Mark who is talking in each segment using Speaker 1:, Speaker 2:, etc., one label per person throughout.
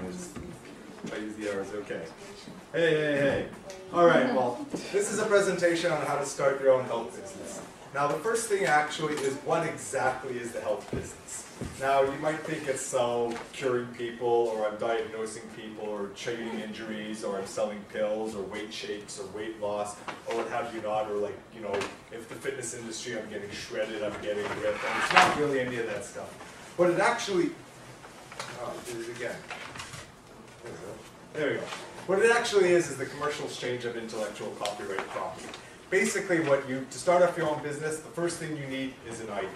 Speaker 1: I use the arrows, okay. Hey. All right, well, this is a presentation on how to start your own health business. Now, the first thing actually is what exactly is the health business? Now, you might think it's curing people, or I'm diagnosing people, or treating injuries, or I'm selling pills, or weight shakes, or weight loss, or what have you not, or like, you know, if the fitness industry, I'm getting shredded, I'm getting ripped, and it's not really any of that stuff. What it actually, do it again. There we go. What it actually is the commercial exchange of intellectual copyright property. Basically, to start off your own business, the first thing you need is an idea.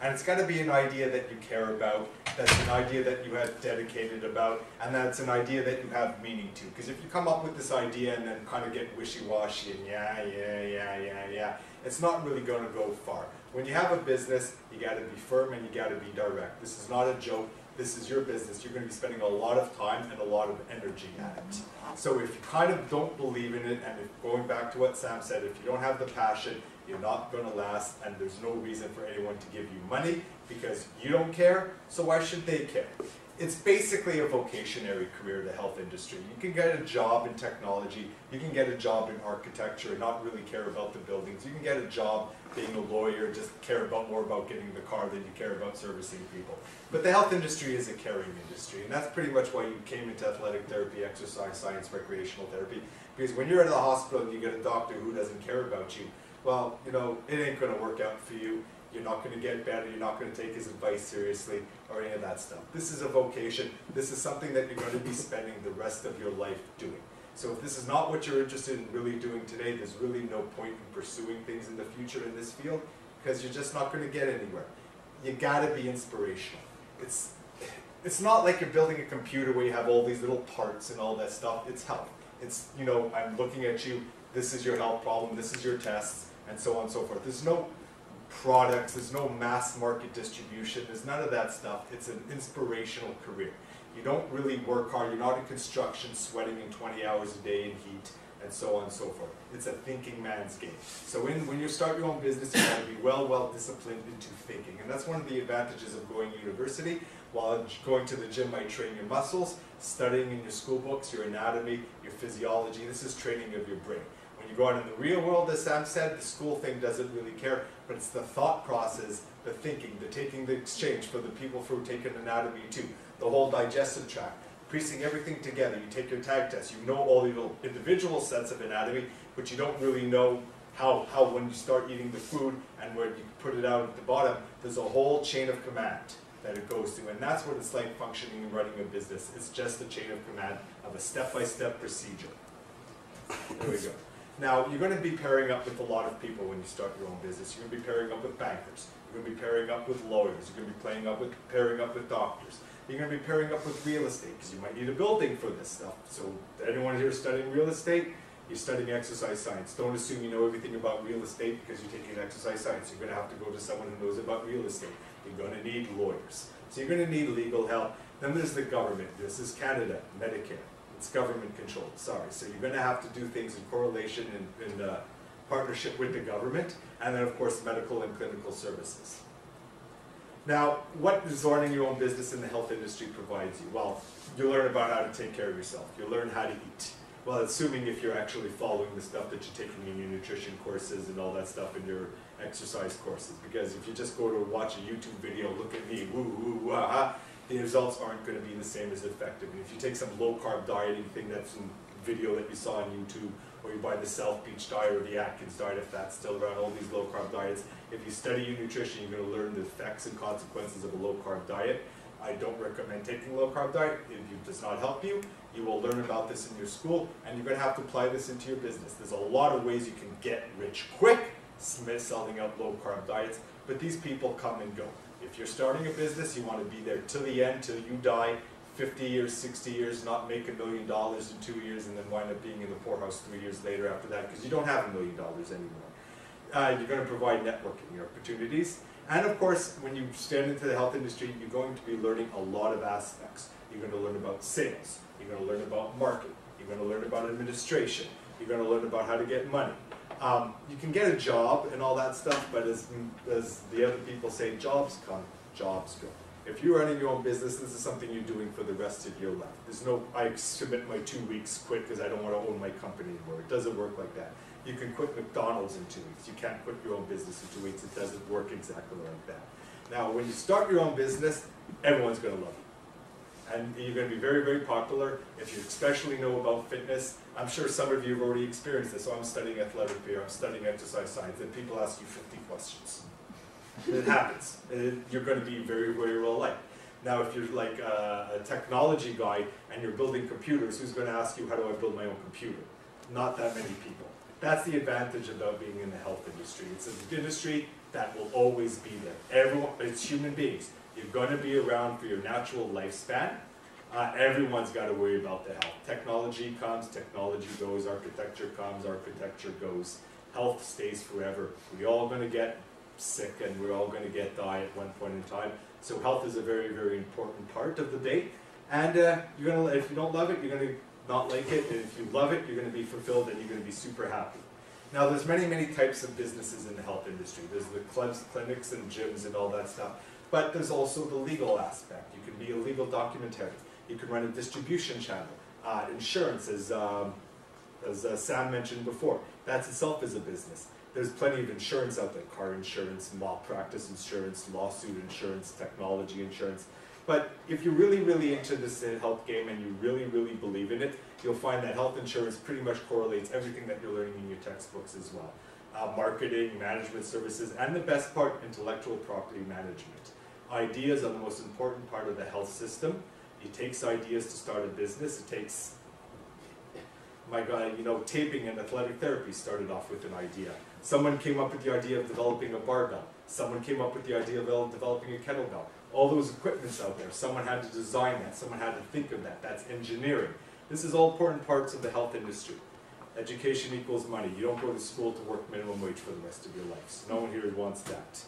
Speaker 1: And it's got to be an idea that you care about, that's an idea that you have dedicated about, and that's an idea that you have meaning to. Because if you come up with this idea and then kind of get wishy-washy and yeah, it's not really going to go far. When you have a business, you got to be firm and you got to be direct. This is not a joke. This is your business. You're going to be spending a lot of time and a lot of energy at it. So if you kind of don't believe in it, and if, going back to what Sam said, if you don't have the passion, you're not going to last, and there's no reason for anyone to give you money because you don't care, so why should they care? It's basically a vocationary career, the health industry. You can get a job in technology, you can get a job in architecture and not really care about the buildings. You can get a job being a lawyer, just care more about getting the car than you care about servicing people. But the health industry is a caring industry, and that's pretty much why you came into athletic therapy, exercise science, recreational therapy. Because when you're at the hospital and you get a doctor who doesn't care about you, well, you know, it ain't going to work out for you. You're not going to get better. You're not going to take his advice seriously or any of that stuff. This is a vocation. This is something that you're going to be spending the rest of your life doing. So if this is not what you're interested in really doing today, there's really no point in pursuing things in the future in this field because you're just not going to get anywhere. You got to be inspirational. It's not like you're building a computer where you have all these little parts and all that stuff. It's health. It's, you know, I'm looking at you. This is your health problem. This is your tests, and so on and so forth. There's no products, there's no mass market distribution, there's none of that stuff. It's an inspirational career. You don't really work hard, you're not in construction sweating in 20 hours a day in heat, and so on and so forth. It's a thinking man's game. So when you start your own business, you have to be well disciplined into thinking. And that's one of the advantages of going to university. While going to the gym might train your muscles, studying in your school books, your anatomy, your physiology, this is training of your brain. When you go out in the real world, as Sam said, the school thing doesn't really care, but it's the thought process, the thinking, the taking the exchange for the people who take an anatomy too, the whole digestive tract, piecing everything together. You take your tag test, you know all the little individual sets of anatomy, but you don't really know how when you start eating the food and where you put it out at the bottom, there's a whole chain of command that it goes through, and that's what it's like functioning and running a business. It's just a chain of command of a step-by-step procedure. There we go. Now, you're going to be pairing up with a lot of people when you start your own business. You're going to be pairing up with bankers. You're going to be pairing up with lawyers. You're going to be pairing up with doctors. You're going to be pairing up with real estate because you might need a building for this stuff. So anyone here studying real estate, you're studying exercise science. Don't assume you know everything about real estate because you're taking exercise science. You're going to have to go to someone who knows about real estate. You're going to need lawyers. So you're going to need legal help. Then there's the government. This is Canada, Medicare. It's government controlled, sorry. So you're going to have to do things in correlation and in partnership with the government, and then of course medical and clinical services. Now, what does running your own business in the health industry provides you? Well, you learn about how to take care of yourself. You learn how to eat. Well, assuming if you're actually following the stuff that you're taking in your nutrition courses and all that stuff in your exercise courses. Because if you just go to watch a YouTube video, look at me, woo, woo, wah, the results aren't going to be the same as effective. And if you take some low-carb dieting thing that's in video that you saw on YouTube, or you buy the Self-Beach diet or the Atkins diet, if that's still around, all these low-carb diets, if you study your nutrition, you're going to learn the effects and consequences of a low-carb diet. I don't recommend taking a low-carb diet. If it does not help you, you will learn about this in your school, and you're going to have to apply this into your business. There's a lot of ways you can get rich quick, selling out low-carb diets, but these people come and go. If you're starting a business, you want to be there till the end, till you die, 50 years, 60 years, not make $1 million in 2 years and then wind up being in the poorhouse 3 years later after that because you don't have $1 million anymore. You're going to provide networking opportunities. And of course, when you stand into the health industry, you're going to be learning a lot of aspects. You're going to learn about sales. You're going to learn about marketing. You're going to learn about administration. You're going to learn about how to get money. You can get a job and all that stuff, but as the other people say, jobs come, jobs go. If you're running your own business, this is something you're doing for the rest of your life. There's no, I submit my 2 weeks, quit because I don't want to own my company anymore. It doesn't work like that. You can quit McDonald's in 2 weeks. You can't quit your own business in 2 weeks. It doesn't work exactly like that. Now, when you start your own business, everyone's going to love you. And you're going to be very, very popular. If you especially know about fitness, I'm sure some of you have already experienced this. So I'm studying athletic career, I'm studying exercise science, and people ask you 50 questions. It happens. You're going to be very, very well liked. Now, if you're like a technology guy and you're building computers, who's going to ask you, how do I build my own computer? Not that many people. That's the advantage about being in the health industry. It's an industry that will always be there. Everyone, it's human beings. You're going to be around for your natural lifespan. Everyone's got to worry about the health. Technology comes, technology goes. Architecture comes, architecture goes. Health stays forever. We're all going to get sick and we're all going to die at one point in time. So health is a very, very important part of the day. And you're gonna, if you don't love it, you're going to not like it. And if you love it, you're going to be fulfilled and you're going to be super happy. Now, there's many, many types of businesses in the health industry. There's the clubs, clinics, and gyms and all that stuff. But there's also the legal aspect. You can be a legal documentarian. You can run a distribution channel. Insurance, as Sam mentioned before, that itself is a business. There's plenty of insurance out there, car insurance, malpractice insurance, lawsuit insurance, technology insurance. But if you're really, really into this health game and you really, really believe in it, you'll find that health insurance pretty much correlates everything that you're learning in your textbooks as well. Marketing, management services, and the best part, intellectual property management. Ideas are the most important part of the health system. It takes ideas to start a business. It takes, my God, you know, taping and athletic therapy started off with an idea. Someone came up with the idea of developing a barbell. Someone came up with the idea of developing a kettlebell. All those equipments out there, someone had to design that, someone had to think of that. That's engineering. This is all important parts of the health industry. Education equals money. You don't go to school to work minimum wage for the rest of your life. So no one here wants that.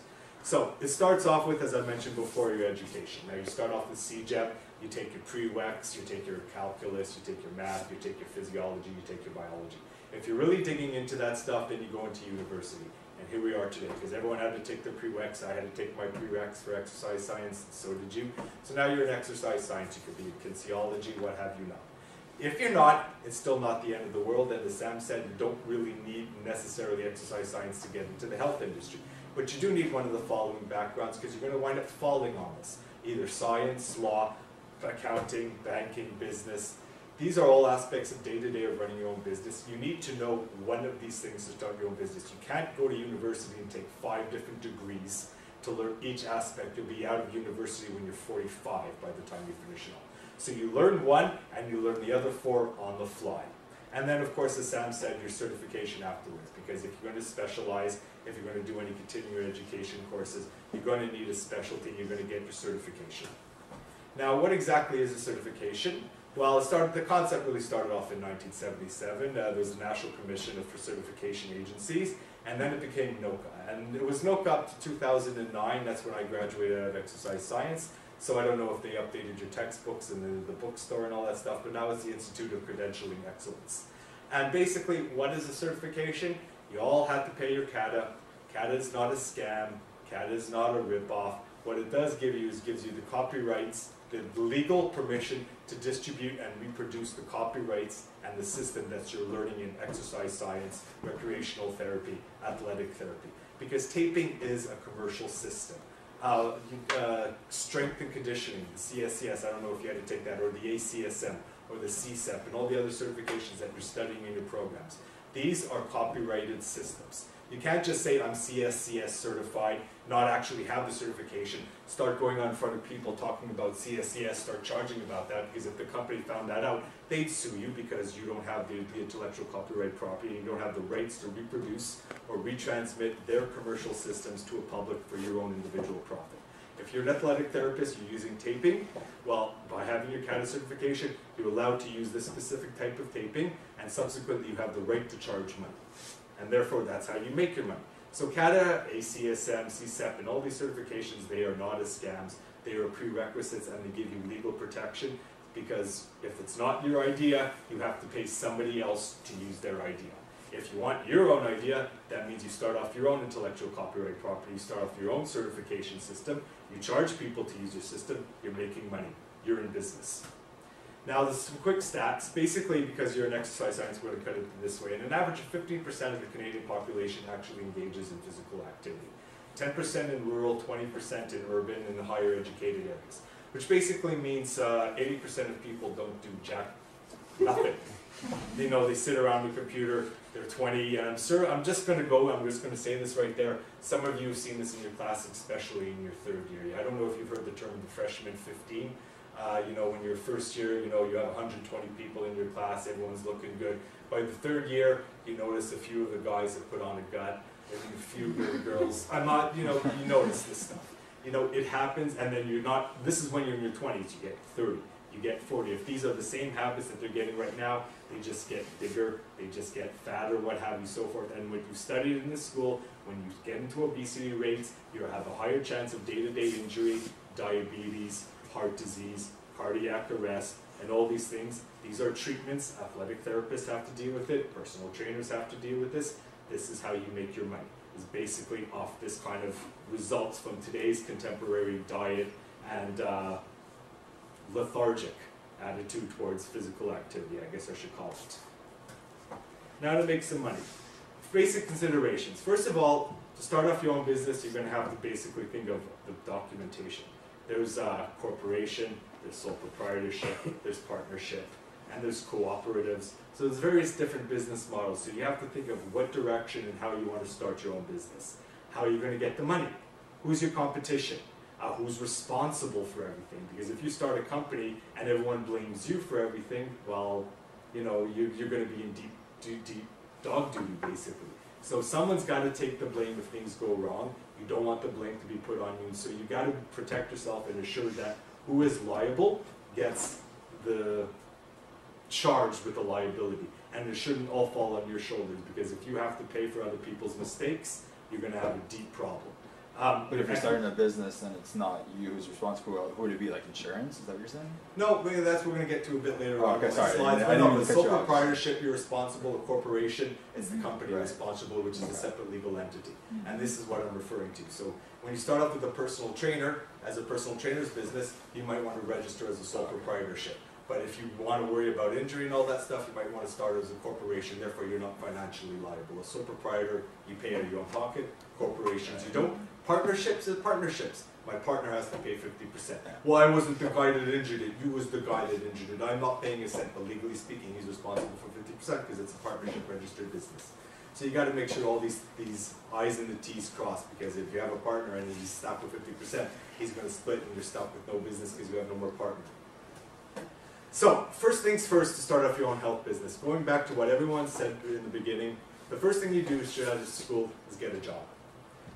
Speaker 1: So it starts off with, as I mentioned before, your education. Now you start off with CEGEP, you take your prereqs, you take your calculus, you take your math, you take your physiology, you take your biology. If you're really digging into that stuff, then you go into university. And here we are today, because everyone had to take their prereqs. I had to take my prereqs for exercise science, and so did you. So now you're in exercise science. You could be in kinesiology, what have you not. If you're not, it's still not the end of the world. And as Sam said, you don't really need necessarily exercise science to get into the health industry. But you do need one of the following backgrounds, because you're going to wind up falling on this. Either science, law, accounting, banking, business. These are all aspects of day-to-day of running your own business. You need to know one of these things to start your own business. You can't go to university and take 5 different degrees to learn each aspect. You'll be out of university when you're 45 by the time you finish it all. So you learn one and you learn the other 4 on the fly. And then, of course, as Sam said, your certification afterwards. Because if you're going to specialize, if you're going to do any continuing education courses, you're going to need a specialty. You're going to get your certification. Now, what exactly is a certification? Well, the concept really started off in 1977. There was a National Commission for Certification Agencies, and then it became NOCA. And it was NOCA up to 2009. That's when I graduated out of exercise science. So I don't know if they updated your textbooks and the bookstore and all that stuff, but now it's the Institute of Credentialing Excellence. And basically, what is a certification? You all have to pay your CADA. CADA is not a scam. CADA is not a ripoff. What it does give you is gives you the copyrights, the legal permission to distribute and reproduce the copyrights and the system that you're learning in exercise science, recreational therapy, athletic therapy. Because taping is a commercial system. Strength and conditioning, the CSCS, I don't know if you had to take that, or the ACSM, or the CSEP, and all the other certifications that you're studying in your programs. These are copyrighted systems. You can't just say, I'm CSCS certified, not actually have the certification, start going on in front of people talking about CSCS, start charging about that, because if the company found that out, they'd sue you because you don't have the intellectual copyright property, and you don't have the rights to reproduce or retransmit their commercial systems to a public for your own individual profit. If you're an athletic therapist, you're using taping, well, by having your CADA certification, you're allowed to use this specific type of taping, and subsequently you have the right to charge money. And therefore, that's how you make your money. So CADA, ACSM, CSEP, and all these certifications, they are not as scams. They are prerequisites, and they give you legal protection, because if it's not your idea, you have to pay somebody else to use their idea. If you want your own idea, that means you start off your own intellectual copyright property, you start off your own certification system, you charge people to use your system, you're making money, you're in business. Now there's some quick stats. Basically, because you're in exercise science, we're going to cut it this way. And an average of 15% of the Canadian population actually engages in physical activity. 10% in rural, 20% in urban and higher educated areas. Which basically means 80% of people don't do nothing. You know, they sit around the computer, they're 20, and I'm just going to say this right there. Some of you have seen this in your class, especially in your third year. I don't know if you've heard the term the freshman 15. You know, when you're first year, you know, you have 120 people in your class, everyone's looking good. By the third year, you notice a few of the guys have put on a gut, and a few of the girls, you know, you notice this stuff. You know, it happens, and then this is when you're in your 20s, you get 30, you get 40. If these are the same habits that they're getting right now, they just get bigger, they just get fatter, what have you, so forth. And when you studied in this school, when you get into obesity rates, you have a higher chance of day-to-day injury, diabetes, heart disease, cardiac arrest, and all these things. These are treatments. Athletic therapists have to deal with it. Personal trainers have to deal with this. This is how you make your money. It's basically off this kind of results from today's contemporary diet and lethargic attitude towards physical activity, I guess I should call it. Now to make some money. Basic considerations. First of all, to start off your own business, you're going to have to basically think of the documentation. There's corporation, there's sole proprietorship, there's partnership, and there's cooperatives. So there's various different business models. So you have to think of what direction and how you want to start your own business. How are you going to get the money? Who's your competition? Who's responsible for everything? Because if you start a company and everyone blames you for everything, well, you know, you're going to be in deep dog duty, basically. So someone's got to take the blame if things go wrong. You don't want the blame to be put on you. So you got to protect yourself and ensure that who is liable gets the charge with the liability. And it shouldn't all fall on your shoulders, because if you have to pay for other people's mistakes, you're going to have a deep problem.
Speaker 2: But if you're starting a business, then it's not you who's responsible. Who would it be, like insurance? Is that what you're saying?
Speaker 1: No, that's what we're going to get to a bit later on.
Speaker 2: Okay, sorry.
Speaker 1: Slides. I know, the sole proprietorship, you're responsible. A corporation is the company responsible, which is a separate legal entity. And this is what I'm referring to. So when you start off with a personal trainer, as a personal trainer's business, you might want to register as a sole proprietorship. But if you want to worry about injury and all that stuff, you might want to start as a corporation, therefore you're not financially liable. A sole proprietor, you pay out of your own pocket. Corporations, you don't. Partnerships is partnerships. My partner has to pay 50%. Well, I wasn't the guy that injured it. You was the guy that injured it. I'm not paying a cent, but legally speaking, he's responsible for 50% because it's a partnership registered business. So you got to make sure all these I's and the T's cross, because if you have a partner and he's stuck with 50%, he's going to split and you're stuck with no business because you have no more partner. So, first things first, to start off your own health business. Going back to what everyone said in the beginning, the first thing you do straight out of school is get a job.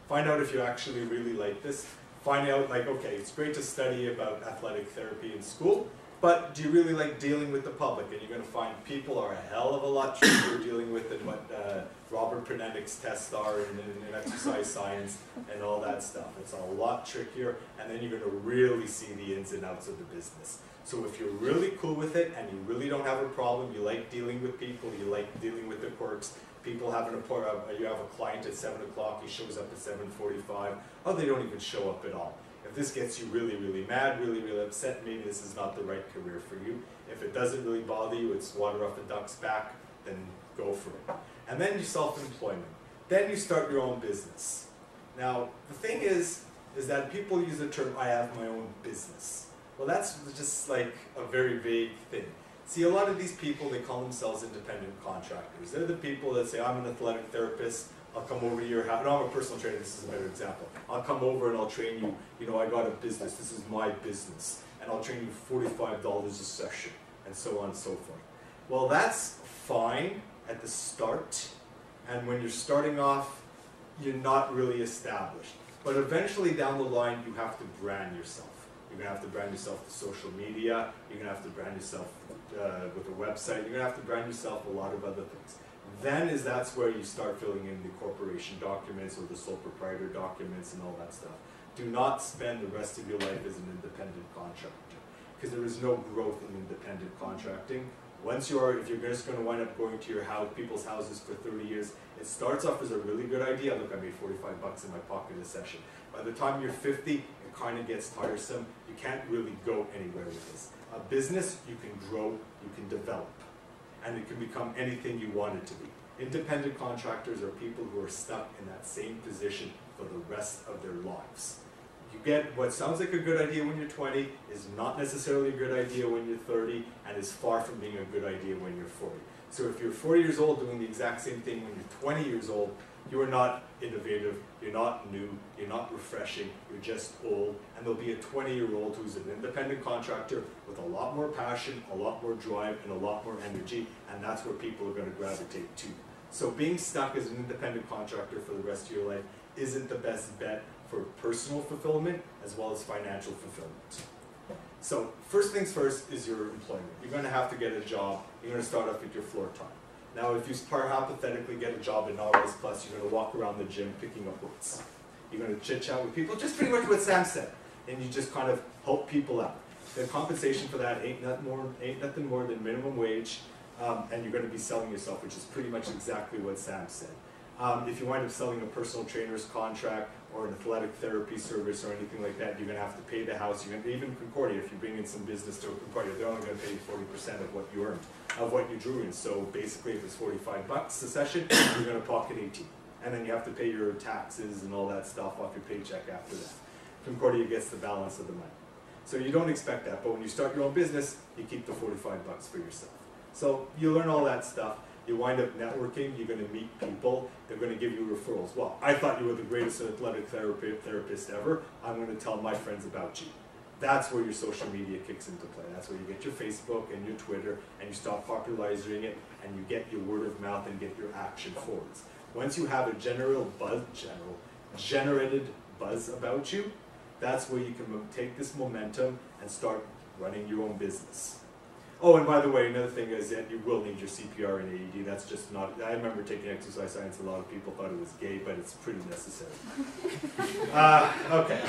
Speaker 1: Find out if you actually really like this. Find out, like, okay, it's great to study about athletic therapy in school, but do you really like dealing with the public? And you're going to find people are a hell of a lot trickier dealing with than what Robert Pernetnik's tests are in exercise science and all that stuff. It's a lot trickier, and then you're going to really see the ins and outs of the business. So if you're really cool with it and you really don't have a problem, you like dealing with people, you like dealing with the quirks, people having you have a client at 7 o'clock, he shows up at 7:45, or they don't even show up at all. If this gets you really, really mad, really, really upset, maybe this is not the right career for you. If it doesn't really bother you, it's water off a duck's back, then go for it. And then you self-employment. Then you start your own business. Now, the thing is that people use the term, I have my own business. Well, that's just like a very vague thing. See, a lot of these people, they call themselves independent contractors. They're the people that say, I'm an athletic therapist, I'll come over to your house. No, I'm a personal trainer, this is a better example. I'll come over and I'll train you, you know, I got a business, this is my business, and I'll train you $45 a session, and so on and so forth. Well, that's fine at the start, and when you're starting off, you're not really established. But eventually down the line, you have to brand yourself. You're going to have to brand yourself to social media, you're going to have to brand yourself with a website, you're going to have to brand yourself a lot of other things. That's where you start filling in the corporation documents or the sole proprietor documents and all that stuff. Do not spend the rest of your life as an independent contractor, because there is no growth in independent contracting. If you're just going to wind up going to your house, people's houses for 30 years, it starts off as a really good idea. Look, I made 45 bucks in my pocket a session. By the time you're 50, it kind of gets tiresome. You can't really go anywhere with this. A business, you can grow, you can develop, and it can become anything you want it to be. Independent contractors are people who are stuck in that same position for the rest of their lives. You get what sounds like a good idea when you're 20 is not necessarily a good idea when you're 30, and is far from being a good idea when you're 40. So if you're 40 years old doing the exact same thing when you're 20 years old, you are not innovative, you're not new, you're not refreshing, you're just old. And there'll be a 20-year-old who's an independent contractor with a lot more passion, a lot more drive, and a lot more energy, and that's where people are going to gravitate to. So being stuck as an independent contractor for the rest of your life isn't the best bet for personal fulfillment as well as financial fulfillment. So first things first is your employment. You're going to have to get a job. You're going to start off with your floor time. Now if you hypothetically get a job at Nautilus Plus, you're going to walk around the gym picking up weights. You're going to chit chat with people, just pretty much what Sam said, and you just kind of help people out. The compensation for that ain't nothing more than minimum wage, and you're going to be selling yourself, which is pretty much exactly what Sam said. If you wind up selling a personal trainer's contract or an athletic therapy service or anything like that, you're going to have to pay the house. You're going to, even Concordia, if you bring in some business to Concordia, they're only going to pay you 40% of what you earned, of what you drew in. So basically, if it's 45 bucks a session, you're going to pocket 18. And then you have to pay your taxes and all that stuff off your paycheck after that. Concordia gets the balance of the money. So you don't expect that, but when you start your own business, you keep the 45 bucks for yourself. So you learn all that stuff. You wind up networking, you're going to meet people, they're going to give you referrals. Well, I thought you were the greatest athletic therapist ever, I'm going to tell my friends about you. That's where your social media kicks into play. That's where you get your Facebook and your Twitter, and you start popularizing it, and you get your word of mouth and get your action forwards. Once you have a generated buzz about you, that's where you can take this momentum and start running your own business. Oh, and by the way, another thing is that you will need your CPR and AED. That's just not, I remember taking exercise science, a lot of people thought it was gay, but it's pretty necessary. Okay,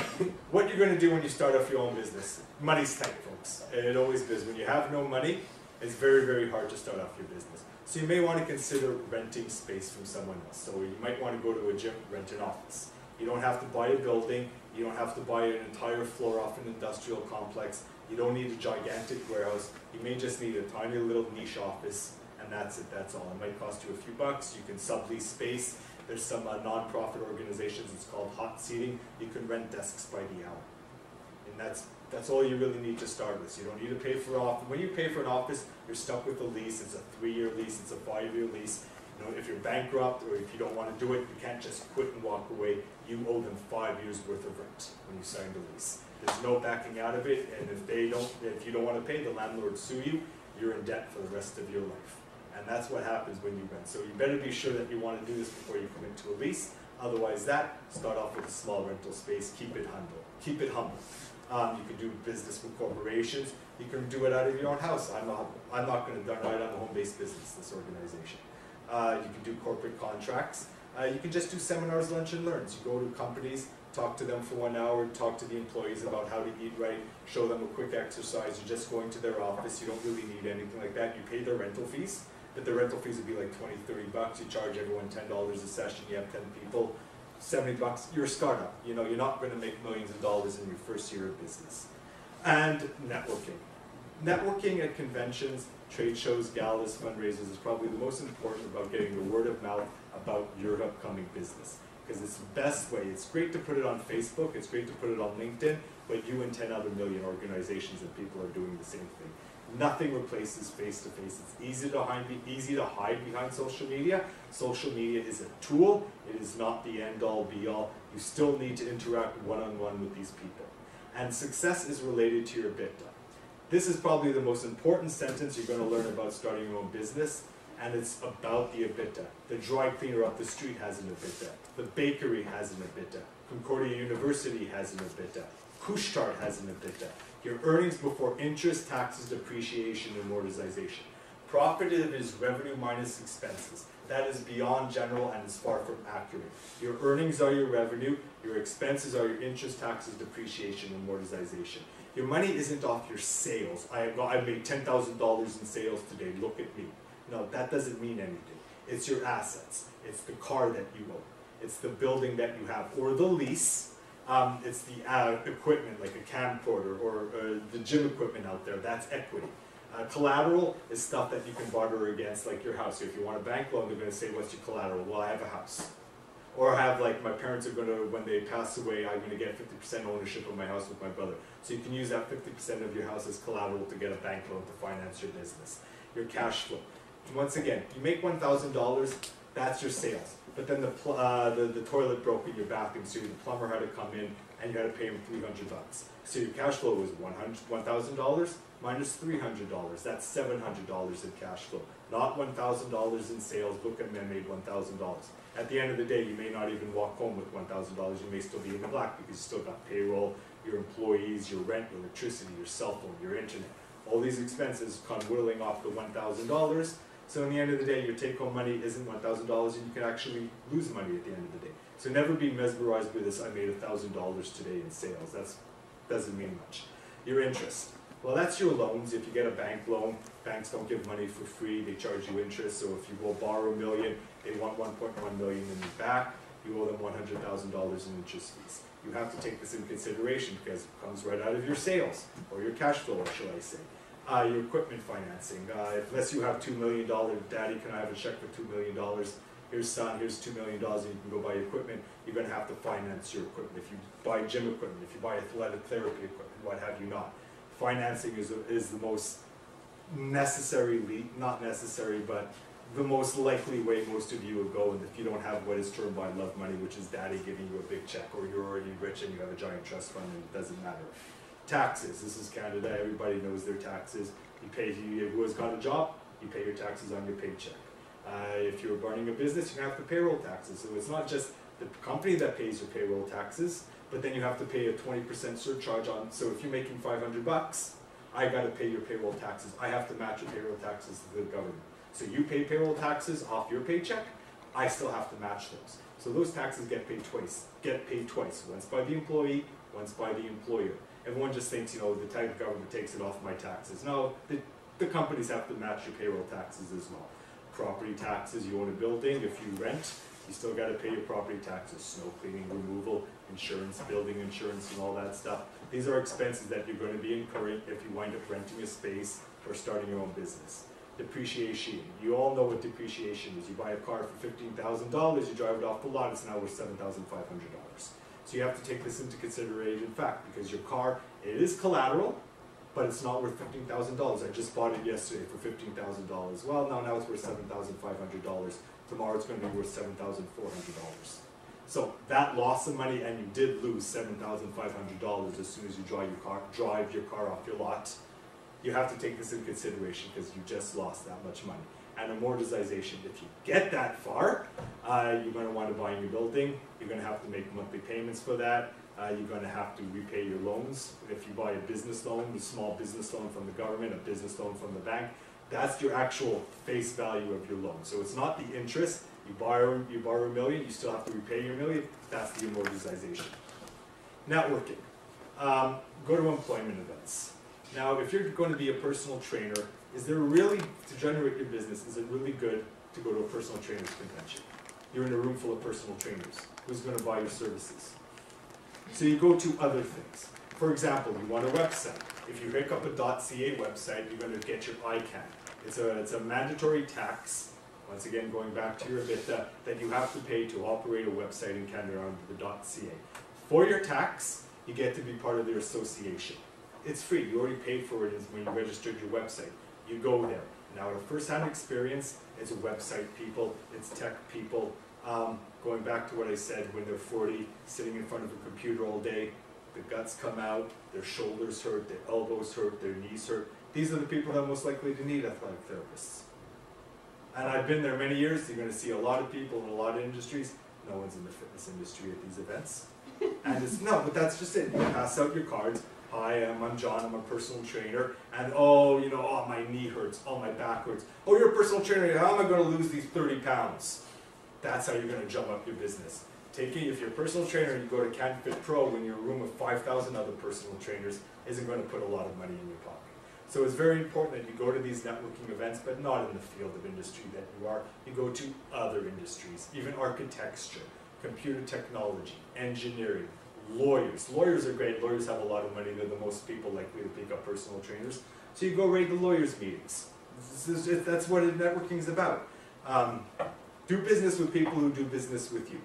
Speaker 1: what you're going to do when you start off your own business. Money's tight, folks. It always is. When you have no money, it's very, very hard to start off your business. So you may want to consider renting space from someone else. So you might want to go to a gym, rent an office. You don't have to buy a building. You don't have to buy an entire floor off an industrial complex. You don't need a gigantic warehouse. You may just need a tiny little niche office, and that's it, that's all. It might cost you a few bucks. You can sublease space. There's some non-profit organizations, it's called hot seating. You can rent desks by the hour. And that's all you really need to start with. So you don't need to pay for an office. When you pay for an office, you're stuck with a lease. It's a 3-year lease, it's a 5-year lease. You know, if you're bankrupt or if you don't want to do it, you can't just quit and walk away. You owe them 5 years worth of rent when you sign the lease. There's no backing out of it, and if you don't want to pay, the landlord sue you, you're in debt for the rest of your life. And that's what happens when you rent. So you better be sure that you want to do this before you come into a lease. Otherwise start off with a small rental space, keep it humble. Keep it humble. You can do business with corporations. You can do it out of your own house. I'm not going to do it. I'm a home-based business, this organization. You can do corporate contracts. You can just do seminars, lunch and learns. You go to companies, talk to them for 1 hour, talk to the employees about how to eat right, show them a quick exercise. You're just going to their office. You don't really need anything like that. You pay their rental fees, but the rental fees would be like 20, 30 bucks. You charge everyone $10 a session. You have 10 people, 70 bucks. You're a startup. You know, you're not going to make millions of dollars in your first year of business. And networking. Networking at conventions, trade shows, galas, fundraisers is probably the most important about getting the word of mouth about your upcoming business. Because it's the best way. It's great to put it on Facebook, it's great to put it on LinkedIn, but you and 10 other million organizations and people are doing the same thing. Nothing replaces face-to-face. It's easy to hide behind social media. Social media is a tool. It is not the end-all, be-all. You still need to interact one-on-one with these people. And success is related to your EBITDA. This is probably the most important sentence you're going to learn about starting your own business. And it's about the EBITDA. The dry cleaner up the street has an EBITDA. The bakery has an EBITDA. Concordia University has an EBITDA. Couche-Tard has an EBITDA. Your earnings before interest, taxes, depreciation, and amortization. Profit is revenue minus expenses. That is beyond general and is far from accurate. Your earnings are your revenue. Your expenses are your interest, taxes, depreciation, and amortization. Your money isn't off your sales. I made $10,000 in sales today, look at me. No, that doesn't mean anything. It's your assets. It's the car that you own. It's the building that you have, or the lease. It's the equipment, like a camcorder, or the gym equipment out there. That's equity. Collateral is stuff that you can barter against, like your house. So if you want a bank loan, they're going to say, what's your collateral? Well, I have a house. Or I have, like, my parents are going to, when they pass away, I'm going to get 50% ownership of my house with my brother. So you can use that 50% of your house as collateral to get a bank loan to finance your business. Your cash flow. Once again, you make $1,000, that's your sales. But then the toilet broke in your bathroom, so the plumber had to come in and you had to pay him $300. So your cash flow was $1,000 minus $300. That's $700 in cash flow. Not $1,000 in sales. Look at men made $1,000. At the end of the day, you may not even walk home with $1,000. You may still be in the black because you still got payroll, your employees, your rent, your electricity, your cell phone, your internet. All these expenses come whittling off the $1,000. So in the end of the day, your take-home money isn't $1,000, and you can actually lose money at the end of the day. So never be mesmerized by this, I made $1,000 today in sales. That doesn't mean much. Your interest. Well, that's your loans. If you get a bank loan, banks don't give money for free. They charge you interest. So if you go borrow $1 million, they want $1.1 million in your back. You owe them $100,000 in interest fees. You have to take this in consideration because it comes right out of your sales, or your cash flow, shall I say. Your equipment financing. Unless you have $2 million, Daddy, can I have a check for $2 million? Here's son, here's $2 million, and you can go buy equipment. You're going to have to finance your equipment. If you buy gym equipment, if you buy athletic therapy equipment, what have you not. Financing is the most not necessary, but the most likely way most of you will go. And if you don't have what is termed by love money, which is Daddy giving you a big check, or you're already rich and you have a giant trust fund, and it doesn't matter. Taxes. This is Canada. Everybody knows their taxes. You pay. Who has got a job? You pay your taxes on your paycheck. If you're running a business, you have to payroll taxes. So it's not just the company that pays your payroll taxes, but then you have to pay a 20% surcharge on. So if you're making $500, I got to pay your payroll taxes. I have to match your payroll taxes to the government. So you pay payroll taxes off your paycheck. I still have to match those. So those taxes get paid twice. Once by the employee, once by the employer. Everyone just thinks, the type of government takes it off my taxes. No, the companies have to match your payroll taxes as well. Property taxes, you own a building, if you rent, you still got to pay your property taxes, snow cleaning, removal, insurance, building insurance, and all that stuff. These are expenses that you're going to be incurring if you wind up renting a space or starting your own business. Depreciation. You all know what depreciation is. You buy a car for $15,000, you drive it off the lot, it's now worth $7,500. So you have to take this into consideration, in fact, because your car, it is collateral, but it's not worth $15,000. I just bought it yesterday for $15,000. Well, now it's worth $7,500. Tomorrow it's going to be worth $7,400. So that loss of money, and you did lose $7,500 as soon as you drive your car off your lot. You have to take this in consideration because you just lost that much money. And amortization, if you get that far, you're going to want to buy a new building. You're going to have to make monthly payments for that. You're going to have to repay your loans. If you buy a business loan, a small business loan from the government, a business loan from the bank, that's your actual face value of your loan. So it's not the interest. You borrow $1 million, you still have to repay your $1 million. That's the amortization. Networking. Go to employment events. Now, if you're going to be a personal trainer, is there really, to generate your business, is it really good to go to a personal trainer's convention? You're in a room full of personal trainers. Who's going to buy your services? So you go to other things. For example, you want a website. If you pick up a .ca website, you're going to get your ICANN. It's a mandatory tax, once again going back to your EBITDA, that you have to pay to operate a website in Canada under the .ca. For your tax, you get to be part of their association. It's free. You already paid for it when you registered your website. You go there. Now, a first-hand experience, it's website people, it's tech people. Going back to what I said, when they're 40, sitting in front of a computer all day, the guts come out, their shoulders hurt, their elbows hurt, their knees hurt. These are the people that are most likely to need athletic therapists. And I've been there many years. You're going to see a lot of people in a lot of industries. No one's in the fitness industry at these events. And but that's just it. You pass out your cards. Hi, I'm John, I'm a personal trainer, and oh, my knee hurts, oh, my back hurts. Oh, you're a personal trainer, how am I going to lose these 30 pounds? That's how you're going to jump up your business. If you're a personal trainer and you go to CanFit Pro when you're in a room of 5,000 other personal trainers, isn't going to put a lot of money in your pocket. So it's very important that you go to these networking events, but not in the field of industry that you are. You go to other industries, even architecture, computer technology, engineering, lawyers. Lawyers are great. Lawyers have a lot of money. They're the most people likely to pick up personal trainers. So you go right to lawyers' meetings. That's what networking is about. Do business with people who do business with you.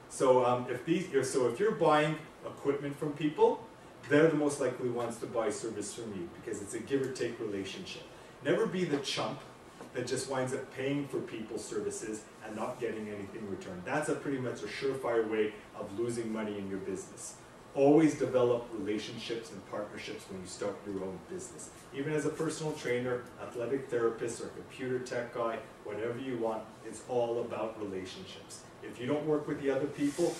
Speaker 1: So if you're buying equipment from people, they're the most likely ones to buy service from you because it's a give or take relationship. Never be the chump that just winds up paying for people's services and not getting anything returned. That's pretty much a surefire way of losing money in your business. Always develop relationships and partnerships when you start your own business. Even as a personal trainer, athletic therapist, or computer tech guy, whatever you want, it's all about relationships. If you don't work with the other people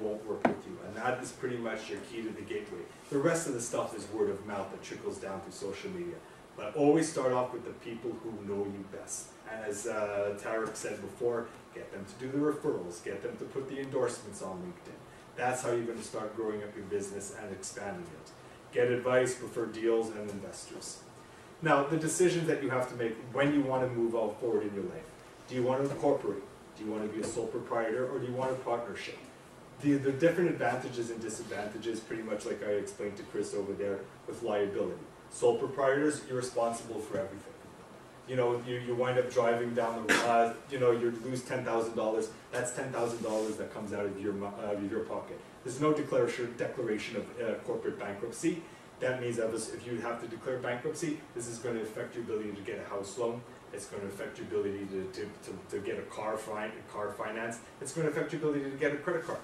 Speaker 1: won't work with you. And that is pretty much your key to the gateway. The rest of the stuff is word of mouth that trickles down through social media. But always start off with the people who know you best. And as Tarek said before, get them to do the referrals, get them to put the endorsements on LinkedIn. That's how you're going to start growing up your business and expanding it. Get advice, prefer deals, and investors. Now, the decisions that you have to make when you want to move forward in your life. Do you want to incorporate? Do you want to be a sole proprietor, or do you want a partnership? The different advantages and disadvantages, pretty much like I explained to Chris over there with liability. Sole proprietors, you're responsible for everything. You know, you wind up driving down the, you lose $10,000. That's $10,000 that comes out of your pocket. There's no declaration of corporate bankruptcy. That means if you have to declare bankruptcy, this is going to affect your ability to get a house loan. It's going to affect your ability to get a car finance. It's going to affect your ability to get a credit card.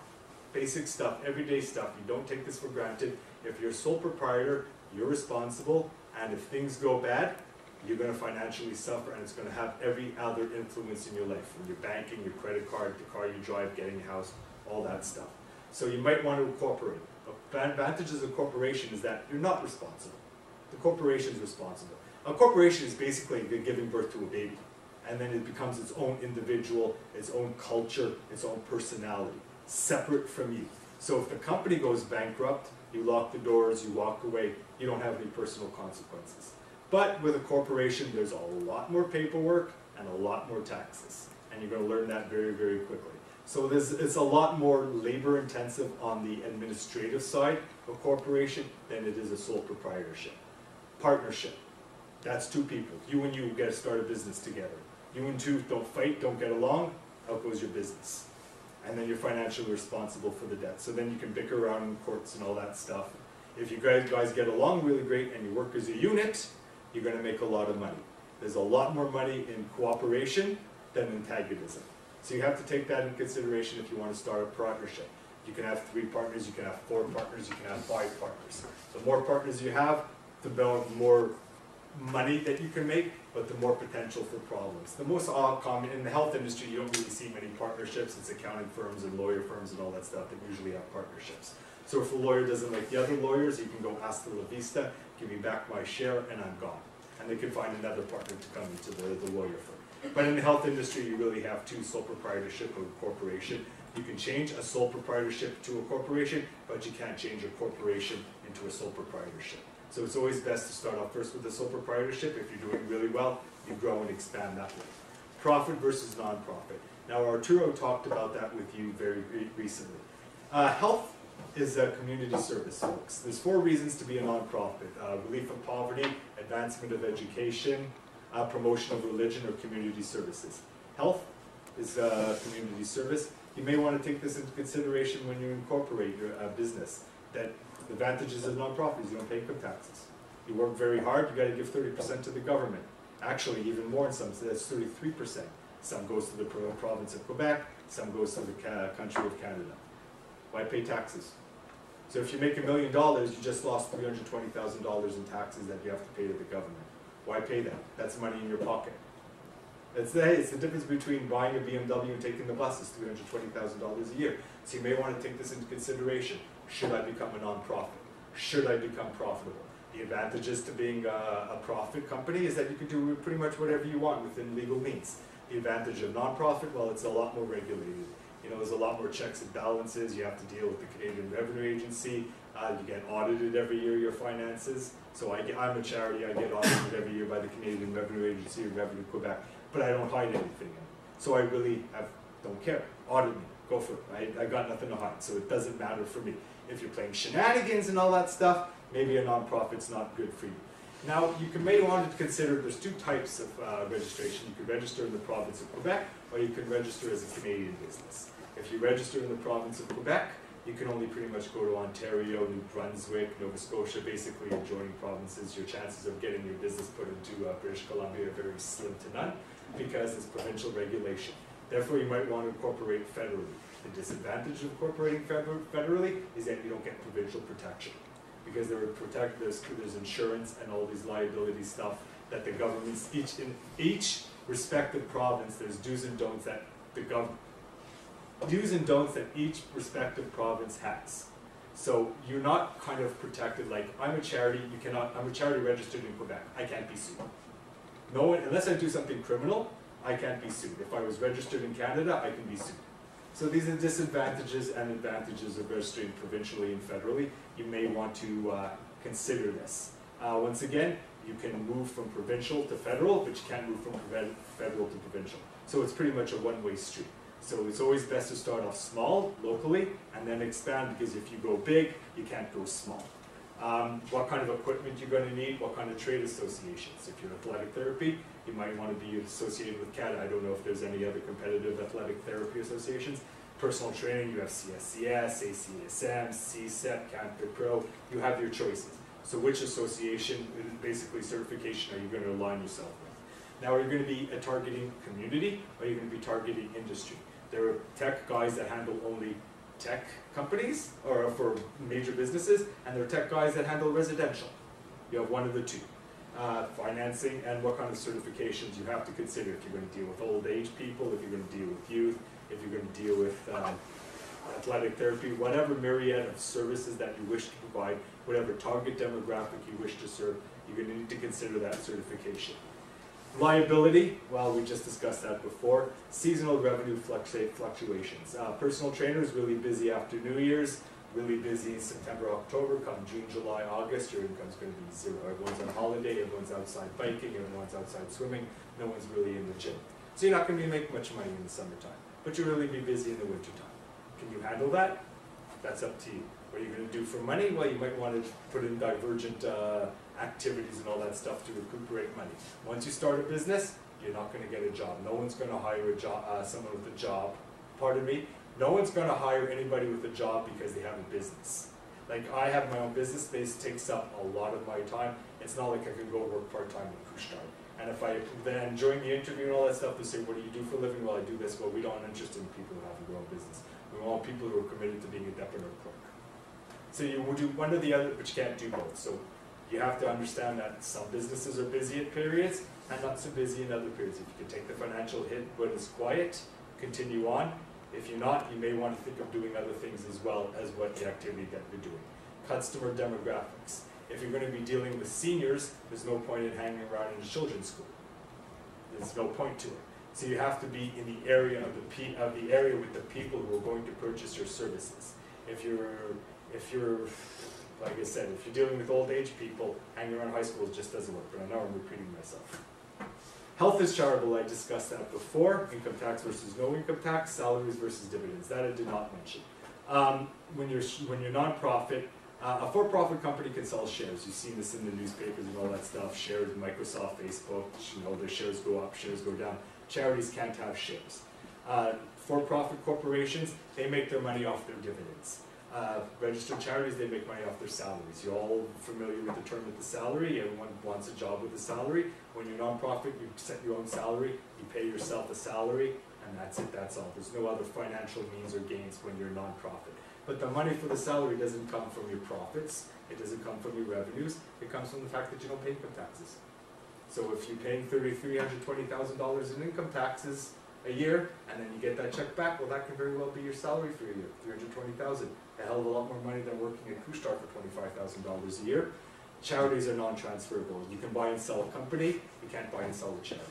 Speaker 1: Basic stuff, everyday stuff. You don't take this for granted. If you're a sole proprietor, you're responsible, and if things go bad, you're going to financially suffer, and it's going to have every other influence in your life, from your banking, your credit card, the car you drive, getting a house, all that stuff. So you might want to incorporate. The advantages of corporation is that you're not responsible. The corporation is responsible. A corporation is basically giving birth to a baby, and then it becomes its own individual, its own culture, its own personality, separate from you. So if the company goes bankrupt, you lock the doors, you walk away, you don't have any personal consequences. But with a corporation, there's a lot more paperwork and a lot more taxes, and you're going to learn that very, very quickly. So it's a lot more labor intensive on the administrative side of corporation than it is a sole proprietorship. Partnership. That's two people. You and you get to start a business together. You and two don't fight, don't get along, out goes your business. And then you're financially responsible for the debt. So then you can bicker around in courts and all that stuff. If you guys get along really great and you work as a unit, you're going to make a lot of money. There's a lot more money in cooperation than antagonism. So you have to take that in consideration if you want to start a partnership. You can have 3 partners, you can have 4 partners, you can have 5 partners. The more partners you have, the more money that you can make, but the more potential for problems. The most common, in the health industry, you don't really see many partnerships. It's accounting firms and lawyer firms and all that stuff that usually have partnerships. So if a lawyer doesn't like the other lawyers, he can go hasta la vista, give me back my share, and I'm gone. And they can find another partner to come into the lawyer firm. But in the health industry, you really have 2, sole proprietorship or corporation. You can change a sole proprietorship to a corporation, but you can't change a corporation into a sole proprietorship. So it's always best to start off first with a sole proprietorship. If you're doing really well, you grow and expand that way. Profit versus non-profit. Now Arturo talked about that with you very recently. Health is a community service, folks. There's 4 reasons to be a non-profit. Relief of poverty, advancement of education, promotion of religion, or community services. Health is a community service. You may want to take this into consideration when you incorporate your business. That the advantages of non-profit is you don't pay income taxes. You work very hard, you got to give 30% to the government. Actually, even more in some, that's 33%. Some goes to the province of Quebec, some goes to the country of Canada. Why pay taxes? So if you make $1 million, you just lost $320,000 in taxes that you have to pay to the government. Why pay that? That's money in your pocket. It's the difference between buying a BMW and taking the bus is $320,000 a year. So you may want to take this into consideration. Should I become a non-profit? Should I become profitable? The advantages to being a profit company is that you can do pretty much whatever you want within legal means. The advantage of non-profit, well, it's a lot more regulated.
Speaker 3: You know, there's a lot more checks and balances. You have to deal with the Canadian Revenue Agency. You get audited every year, your finances. So I'm a charity, I get audited every year by the Canadian Revenue Agency or Revenue Quebec, but I don't hide anything. So I really don't care. Audit me, go for it. I got nothing to hide, so it doesn't matter for me. If you're playing shenanigans and all that stuff, maybe a nonprofit's not good for you. Now, you may want to consider there's two types of registration. You can register in the province of Quebec, or you can register as a Canadian business. If you register in the province of Quebec, you can only pretty much go to Ontario, New Brunswick, Nova Scotia, basically adjoining provinces. Your chances of getting your business put into British Columbia are very slim to none because it's provincial regulation. Therefore, you might want to incorporate federally. The disadvantage of incorporating federally is that you don't get provincial protection because there's insurance and all these liability stuff that the governments, in each respective province, there's do's and don'ts that each respective province has. So you're not kind of protected like, I'm a charity, I'm a charity registered in Quebec, I can't be sued. No one, unless I do something criminal, I can't be sued. If I was registered in Canada, I can be sued. So these are disadvantages and advantages of registering provincially and federally. You may want to consider this. Once again, you can move from provincial to federal, but you can't move from federal to provincial. So it's pretty much a one-way street. So it's always best to start off small, locally, and then expand, because if you go big, you can't go small. What kind of equipment you're going to need, what kind of trade associations. If you're athletic therapy, you might want to be associated with CAD. I don't know if there's any other competitive athletic therapy associations. Personal training, you have CSCS, ACSM, CSEP, CANFIT Pro. You have your choices. So which association, basically certification, are you going to align yourself with? Now, are you going to be targeting community, or are you going to be targeting industry? There are tech guys that handle only tech companies, or for major businesses, and there are tech guys that handle residential. You have one of the two. Financing and what kind of certifications you have to consider if you're going to deal with old age people, if you're going to deal with youth, if you're going to deal with athletic therapy, whatever myriad of services that you wish to provide, whatever target demographic you wish to serve, you're going to need to consider that certification. Liability, well, we just discussed that before. Seasonal revenue fluctuations. Personal trainers really busy after New Year's, really busy in September, October. Come June, July, August, your income's going to be zero. Everyone's on holiday, everyone's outside biking, everyone's outside swimming, no one's really in the gym. So you're not going to be making much money in the summertime, but you'll really be busy in the wintertime. Can you handle that? That's up to you. What are you going to do for money? Well, you might want to put in divergent activities and all that stuff to recuperate money. Once you start a business, you're not going to get a job. No one's going to hire someone with a job. Pardon me. No one's going to hire anybody with a job because they have a business. Like, I have my own business. This takes up a lot of my time. It's not like I could go work part-time with Couche-Tard. And if then during the interview and all that stuff, they say, what do you do for a living? Well, I do this. Well, we don't interest in people who have their own business. We want people who are committed to being a deputy clerk. So you will do one or the other, but you can't do both. So you have to understand that some businesses are busy at periods and not so busy in other periods. If you can take the financial hit when it's quiet, continue on. If you're not, you may want to think of doing other things as well as what the activity that you're doing. Customer demographics. If you're going to be dealing with seniors, there's no point in hanging around in a children's school. There's no point to it. So you have to be in the area of the area with the people who are going to purchase your services. If you're, like I said, if you're dealing with old age people, hanging around high schools just doesn't work. But I know I'm repeating myself. Health is charitable. I discussed that before. Income tax versus no income tax, salaries versus dividends. That I did not mention. When you're nonprofit, a for-profit company can sell shares. You've seen this in the newspapers and all that stuff. Shares in Microsoft, Facebook, their shares go up, shares go down. Charities can't have shares. For-profit corporations, they make their money off their dividends. Registered charities, they make money off their salaries. You're all familiar with the term with the salary. Everyone wants a job with a salary. When you're nonprofit, you set your own salary, you pay yourself a salary, and that's it, that's all. There's no other financial means or gains when you're nonprofit. But the money for the salary doesn't come from your profits, it doesn't come from your revenues, it comes from the fact that you don't pay income taxes. So if you're paying $320,000 in income taxes a year, and then you get that check back, well, that can very well be your salary for a year, $320,000. A hell of a lot more money than working at Couche-Tard for $25,000 a year. Charities are non-transferable. You can buy and sell a company, you can't buy and sell a charity.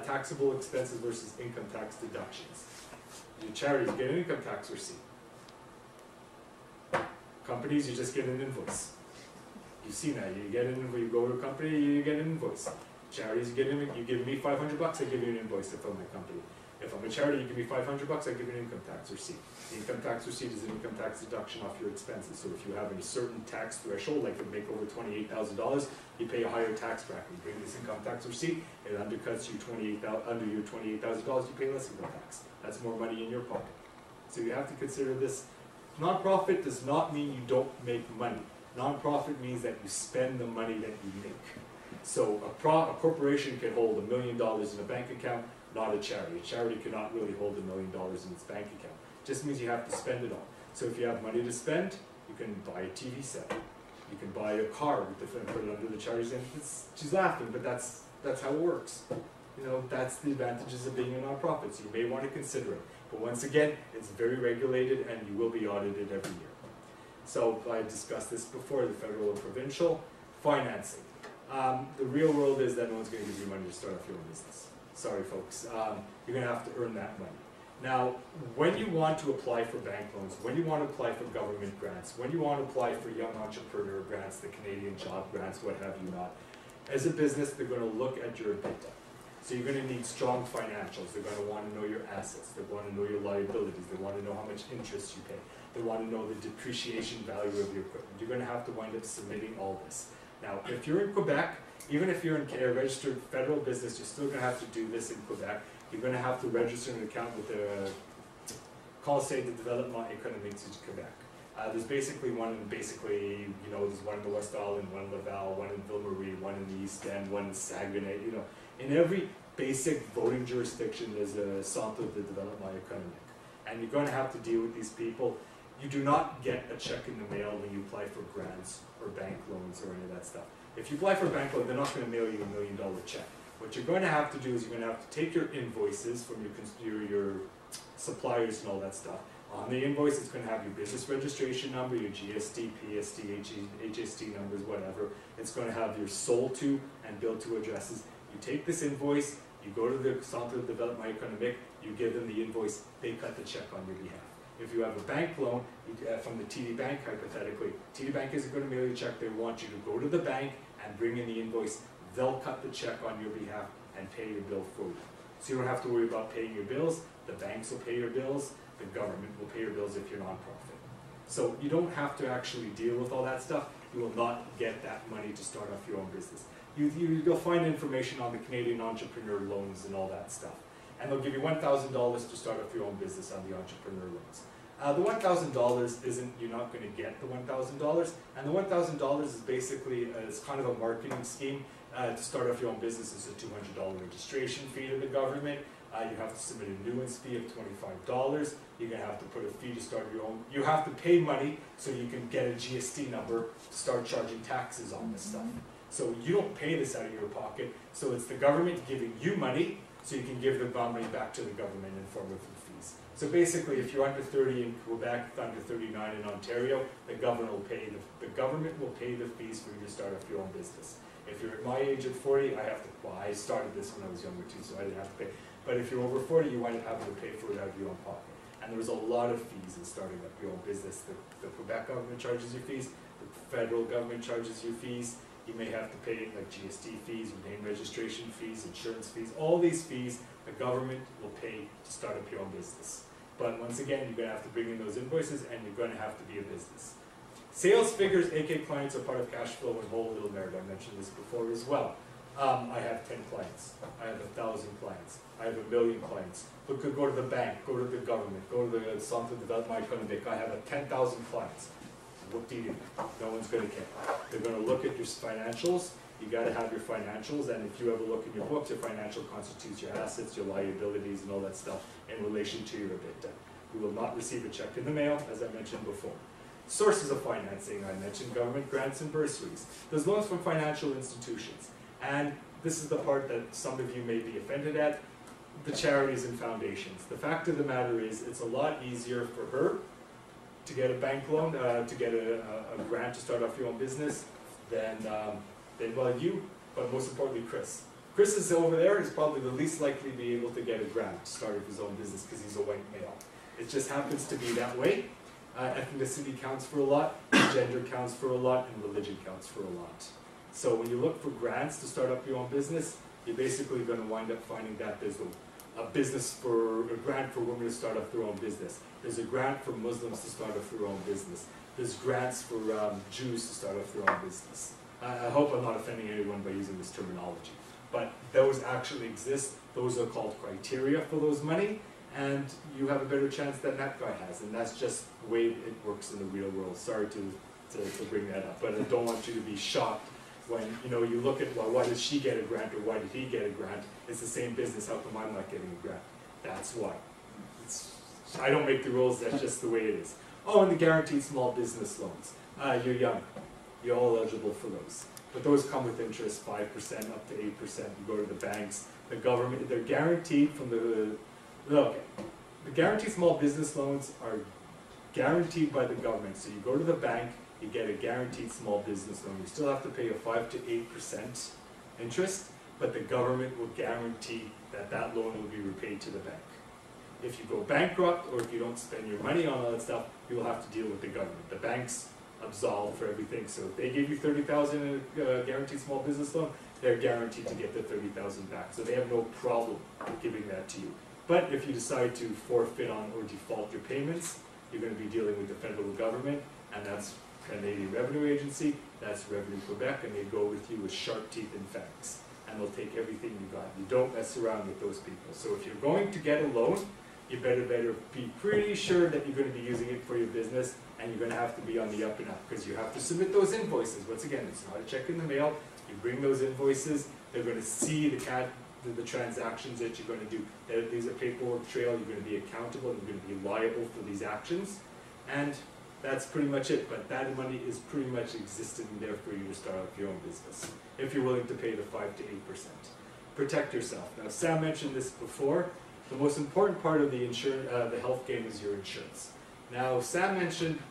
Speaker 3: Taxable expenses versus income tax deductions. Your charities, you get an income tax receipt. Companies, you just get an invoice. You've seen that. You get an invoice. You go to a company, you get an invoice. Charities, you give me $500, I give you an invoice if I'm a company. If I'm a charity, you give me $500, I give you an income tax receipt. The income tax receipt is an income tax deduction off your expenses. So if you have a certain tax threshold, like you make over $28,000, you pay a higher tax bracket. You bring this income tax receipt, it undercuts you under your $28,000, you pay less income tax. That's more money in your pocket. So you have to consider this. Nonprofit does not mean you don't make money. Nonprofit means that you spend the money that you make. So a corporation can hold $1 million in a bank account, not a charity. A charity cannot really hold $1 million in its bank account. Just means you have to spend it all. So if you have money to spend, you can buy a TV set. You can buy a car with and put it under the charity's name. She's laughing, but that's how it works. You know, that's the advantages of being a nonprofit. So you may want to consider it. But once again, it's very regulated and you will be audited every year. So I discussed this before, the federal and provincial. Financing. The real world is that no one's going to give you money to start off your own business. Sorry folks, you're going to have to earn that money. Now, when you want to apply for bank loans, when you want to apply for government grants, when you want to apply for young entrepreneur grants, the Canadian job grants, what have you not, as a business, they're going to look at your EBITDA. So you're going to need strong financials. They're going to want to know your assets. They want to know your liabilities. They want to know how much interest you pay. They want to know the depreciation value of your equipment. You're going to have to wind up submitting all this. Now, if you're in Quebec, even if you're in a registered federal business, you're still going to have to do this in Quebec. You're going to have to register an account with the Conseil de Développement Économique du Québec. There's basically one in there's one in the West Island, one in Laval, one in Ville-Marie, one in the East End, one in Saguenay, In every basic voting jurisdiction, there's a Centre de Développement Économique. And you're going to have to deal with these people. You do not get a check in the mail when you apply for grants or bank loans or any of that stuff. If you apply for a bank loan, they're not going to mail you $1 million check. What you're going to have to do is you're going to have to take your invoices from your suppliers and all that stuff. On the invoice, it's going to have your business registration number, your GST, PST, HST numbers, whatever. It's going to have your sold to and billed to addresses. You take this invoice, you go to the Centre de Développement Économique, you give them the invoice, they cut the check on your behalf. If you have a bank loan from the TD Bank, hypothetically, TD Bank isn't going to mail you a check. They want you to go to the bank and bring in the invoice. They'll cut the check on your behalf and pay your bill for you. So you don't have to worry about paying your bills. The banks will pay your bills. The government will pay your bills if you're nonprofit. So you don't have to actually deal with all that stuff. You will not get that money to start off your own business. You'll find information on the Canadian entrepreneur loans and all that stuff. And they'll give you $1,000 to start off your own business on the entrepreneur loans. The $1,000 isn't, you're not going to get the $1,000. And the $1,000 is basically, it's kind of a marketing scheme. To start off your own business, it's a $200 registration fee to the government. You have to submit a nuance fee of $25. You're going to have to put a fee to start your own. You have to pay money so you can get a GST number to start charging taxes on this stuff. So you don't pay this out of your pocket. So it's the government giving you money so you can give the money back to the government in form of fees. So basically, if you're under 30 in Quebec, under 39 in Ontario, the government will pay the fees for you to start off your own business. If you're at my age at 40, I started this when I was younger too, so I didn't have to pay. But if you're over 40, you wind up having to pay for it out of your own pocket. And there's a lot of fees in starting up your own business. The Quebec government charges you fees, the federal government charges you fees. You may have to pay like GST fees, name registration fees, insurance fees, all these fees the government will pay to start up your own business. But once again, you're going to have to bring in those invoices and you're going to have to be a business. Sales figures, AK clients, are part of cash flow and whole little merit. I mentioned this before as well. I have 10 clients. I have 1,000 clients. I have 1 million clients. Look, go to the bank, go to the government, go to the Centre de Développement Économique. I have 10,000 clients. What do you do? No one's going to care. They're going to look at your financials. You got to have your financials, and if you ever look in your books, your financial constitutes your assets, your liabilities, and all that stuff in relation to your EBITDA. You will not receive a check in the mail, as I mentioned before. Sources of financing, I mentioned government grants and bursaries. There's loans from financial institutions. And this is the part that some of you may be offended at, the charities and foundations. The fact of the matter is, it's a lot easier for her to get a bank loan, to get a grant to start off your own business than you, but most importantly, Chris. Chris is over there is probably the least likely to be able to get a grant to start his own business because he's a white male. It just happens to be that way. Ethnicity counts for a lot, gender counts for a lot, and religion counts for a lot. So when you look for grants to start up your own business, you're basically going to wind up finding that there's a grant for women to start up their own business. There's a grant for Muslims to start up their own business. There's grants for Jews to start up their own business. I hope I'm not offending anyone by using this terminology. But those actually exist. Those are called criteria for those money, and you have a better chance than that guy has. And that's just the way it works in the real world. Sorry to bring that up, but I don't want you to be shocked when you look at, well, why did she get a grant or why did he get a grant? It's the same business. How come I'm not getting a grant? That's why. I don't make the rules. That's just the way it is. Oh, and the guaranteed small business loans. You're young. You're all eligible for those. But those come with interest, 5% up to 8%. You go to the banks, the government, they're guaranteed from the guaranteed small business loans are guaranteed by the government. So you go to the bank, you get a guaranteed small business loan. You still have to pay a 5 to 8% interest, but the government will guarantee that that loan will be repaid to the bank. If you go bankrupt or if you don't spend your money on all that stuff, you will have to deal with the government. The banks absolved for everything. So if they give you $30,000 in a guaranteed small business loan, they're guaranteed to get the $30,000 back. So they have no problem giving that to you. But if you decide to forfeit on or default your payments, you're going to be dealing with the federal government, and that's Canadian Revenue Agency, that's Revenue Quebec, and they go with you with sharp teeth and fangs. And they'll take everything you got. You don't mess around with those people. So if you're going to get a loan, you better be pretty sure that you're going to be using it for your business, and you're going to have to be on the up and up because you have to submit those invoices. Once again, it's not a check in the mail. You bring those invoices. They're going to see the transactions that you're going to do. There's a paperwork trail. You're going to be accountable. You're going to be liable for these actions, and that's pretty much it. But that money is pretty much existing there for you to start up your own business if you're willing to pay the 5 to 8%. Protect yourself. Now, Sam mentioned this before. The most important part of the health game is your insurance. Now, Sam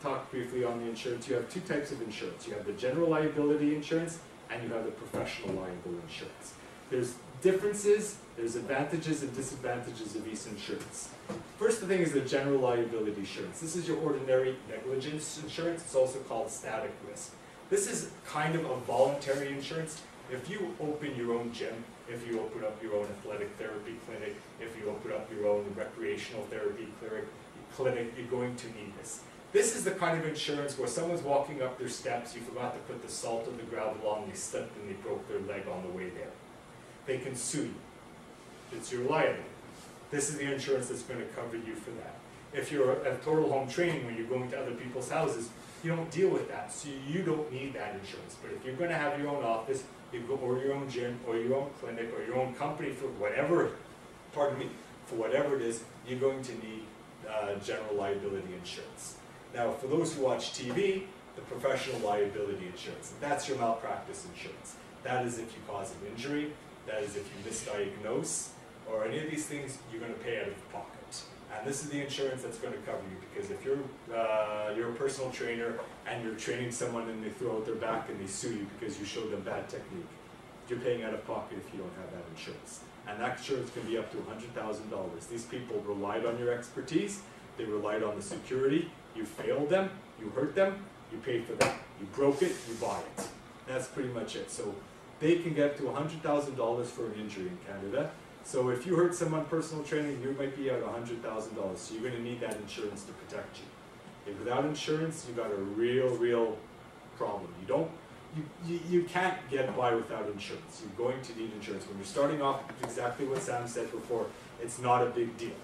Speaker 3: talked briefly on the insurance. You have two types of insurance. You have the general liability insurance, and you have the professional liability insurance. There's differences, there's advantages and disadvantages of each insurance. First thing is the general liability insurance. This is your ordinary negligence insurance. It's also called static risk. This is kind of a voluntary insurance. If you open your own gym, if you open up your own athletic therapy clinic, if you open up your own recreational therapy clinic, you're going to need this. This is the kind of insurance where someone's walking up their steps, you forgot to put the salt or the gravel on, they slipped and they broke their leg on the way there. They can sue you. It's your liability. This is the insurance that's going to cover you for that. If you're at total home training, when you're going to other people's houses, you don't deal with that, so you don't need that insurance. But if you're going to have your own office, or your own gym, or your own clinic, or your own company for whatever, for whatever it is, you're going to need general liability insurance. Now, for those who watch TV, the professional liability insurance, that's your malpractice insurance. That is if you cause an injury, that is if you misdiagnose, or any of these things, you're going to pay out of pocket. And this is the insurance that's going to cover you, because if you're a personal trainer and you're training someone and they throw out their back and they sue you because you showed them bad technique, you're paying out of pocket if you don't have that insurance. And that insurance can be up to $100,000. These people relied on your expertise, they relied on the security, you failed them, you hurt them, you paid for that. You broke it, you buy it. That's pretty much it. So they can get to $100,000 for an injury in Canada. So if you hurt someone personal training, you might be out $100,000. So you're going to need that insurance to protect you. If without insurance, you've got a real problem. You can't get by without insurance. You're going to need insurance. When you're starting off, exactly what Sam said before, it's not a big deal.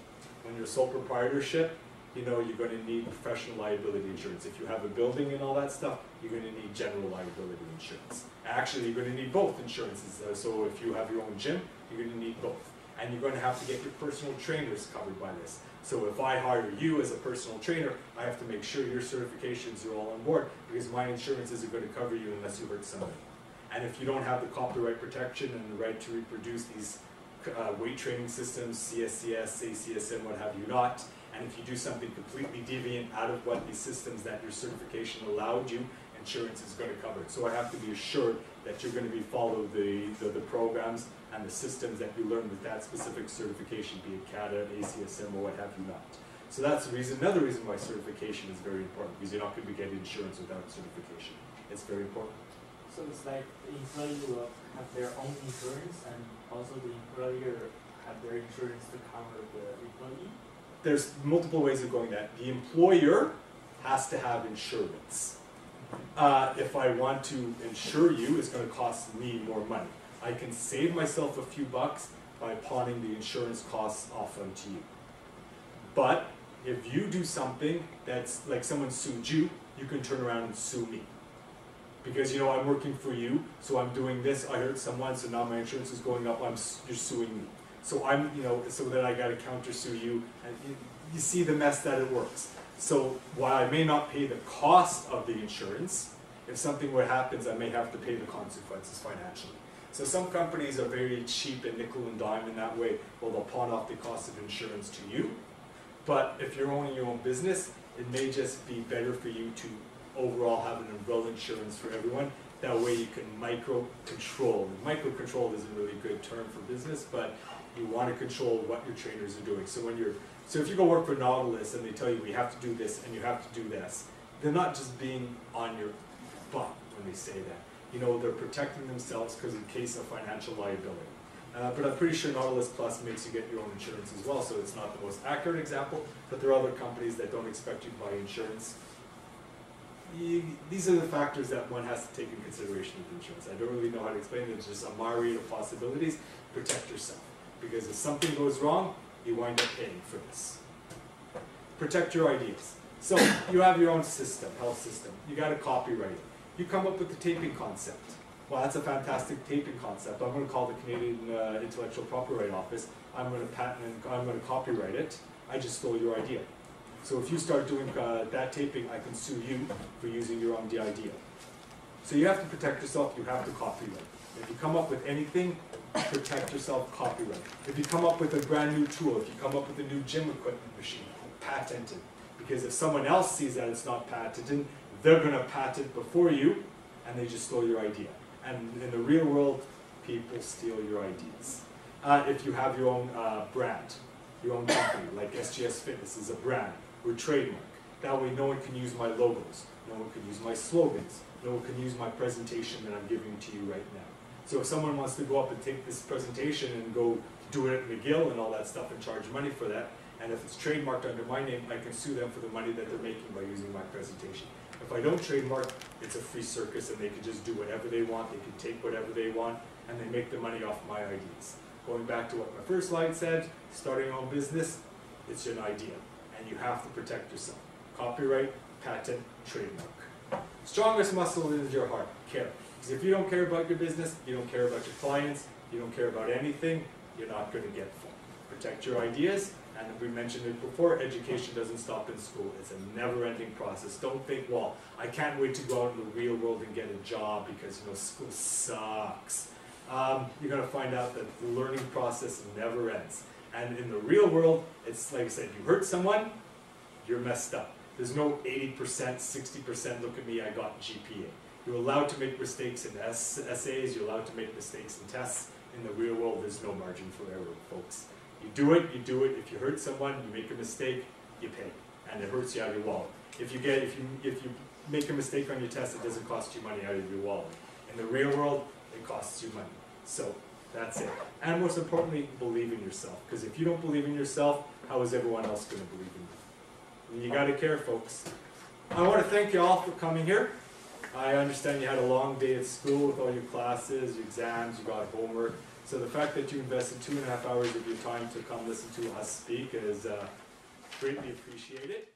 Speaker 3: When you're sole proprietorship, you're going to need professional liability insurance. If you have a building and all that stuff, you're going to need general liability insurance. Actually, you're going to need both insurances. So if you have your own gym, you're going to need both. And you're going to have to get your personal trainers covered by this. So if I hire you as a personal trainer, I have to make sure your certifications are all on board, because my insurance isn't going to cover you unless you hurt somebody. And if you don't have the copyright protection and the right to reproduce these weight training systems, CSCS, ACSM, what have you not, and if you do something completely deviant out of what these systems that your certification allowed you insurance is going to cover it. So I have to be assured that you're going to be follow the programs and the systems that you learn with that specific certification, be it CADA, ACSM, or what have you not. So that's the reason, another reason why certification is very important, because you're not going to be getting insurance without certification. It's very important.
Speaker 4: So it's like the employee will have their own insurance, and also the employer have their insurance to cover the employee?
Speaker 3: There's multiple ways of going that. The employer has to have insurance. If I want to insure you, it's going to cost me more money. I can save myself a few bucks by pawning the insurance costs off onto you. But if you do something that's like someone sued you, you can turn around and sue me. Because, you know, I'm working for you, so I'm doing this, I hurt someone, so now my insurance is going up, you're suing me. So I'm, you know, so then I got to counter-sue you, and you see the mess that it works. So while I may not pay the cost of the insurance, if something happens, I may have to pay the consequences financially. So some companies are very cheap and nickel and dime in that way. Well, they'll pawn off the cost of insurance to you. But if you're owning your own business, it may just be better for you to overall have an umbrella insurance for everyone. That way you can micro-control. Micro-control isn't really a good term for business, but you want to control what your trainers are doing. So if you go work for Nautilus and they tell you, we have to do this and you have to do this, they're not just being on your butt when they say that. You know, they're protecting themselves because in case of financial liability. But I'm pretty sure Nautilus Plus makes you get your own insurance as well, so it's not the most accurate example, but there are other companies that don't expect you to buy insurance. These are the factors that one has to take in consideration with insurance. I don't really know how to explain it. It's just a myriad of possibilities. Protect yourself. Because if something goes wrong, you wind up paying for this. Protect your ideas. So you have your own system, health system. You got to copyright it. You come up with the taping concept. Well, that's a fantastic taping concept. I'm going to call the Canadian Intellectual Property Right Office. I'm going to patent and I'm going to copyright it. I just stole your idea. So if you start doing that taping, I can sue you for using your own idea. So you have to protect yourself, you have to copyright. If you come up with anything, protect yourself, copyright. If you come up with a brand new tool, if you come up with a new gym equipment machine, patent it. Because if someone else sees that it's not patented, they're going to patent before you, and they just stole your idea. And in the real world, people steal your ideas. If you have your own brand, your own company, like SGS Fitness is a brand, or trademark. That way no one can use my logos, no one can use my slogans, no one can use my presentation that I'm giving to you right now. So if someone wants to go up and take this presentation and go do it at McGill and all that stuff and charge money for that, and if it's trademarked under my name, I can sue them for the money that they're making by using my presentation. If I don't trademark, it's a free circus and they can just do whatever they want, they can take whatever they want, and they make the money off my ideas. Going back to what my first slide said, starting your own business, it's an idea. And you have to protect yourself. Copyright, patent, trademark. Strongest muscle is your heart, care. Because if you don't care about your business, you don't care about your clients, you don't care about anything, you're not going to get far. Protect your ideas, and we mentioned it before, education doesn't stop in school. It's a never-ending process. Don't think, well, I can't wait to go out in the real world and get a job because, you know, school sucks. You're going to find out that the learning process never ends. And in the real world, it's like I said, you hurt someone, you're messed up. There's no 80%, 60%, look at me, I got GPA. You're allowed to make mistakes in essays, you're allowed to make mistakes in tests. In the real world, there's no margin for error, folks. You do it, you do it. If you hurt someone, you make a mistake, you pay. And it hurts you out of your wallet. If you make a mistake on your test, it doesn't cost you money out of your wallet. In the real world, it costs you money. So that's it. And most importantly, believe in yourself. Because if you don't believe in yourself, how is everyone else going to believe in you? And you got to care, folks. I want to thank you all for coming here. I understand you had a long day at school with all your classes, your exams, you got homework. So the fact that you invested 2.5 hours of your time to come listen to us speak is greatly appreciated.